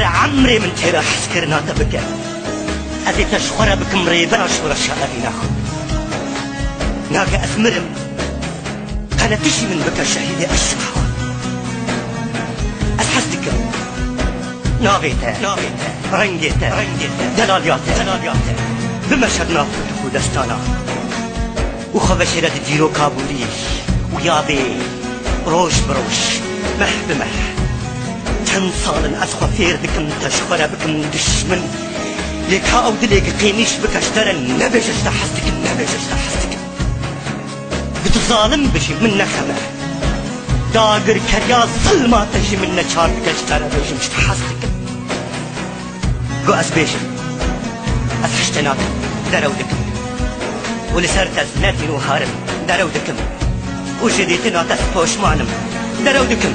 در عمري من تيرا حسكرنا تبكى أذي تشخر بكم ريبنا شورا شعري ناخد ناقا أثمرم أنا تشي من بكى شهيدي أشبح أسحسدك ناغيته رنجيته دلالياته بمشهد نافتك ودستانا وخبشرة ديرو كابولي ويابي روش بروش مح بمح چند سال از خفیر دکم تشخره بکم دشمن لیکا او دلیگ قیمیش بکشتره نبیجش لحستکم بتو ظالم بشی من نخمه داگر کریا ظلماتشی من نچار بکشتره بیجمش لحستکم گو از بیجم از حشتناکم درو دکم ولسرت از نتین و هارم درو دکم وجديتنا تسبوش مانم درو دكم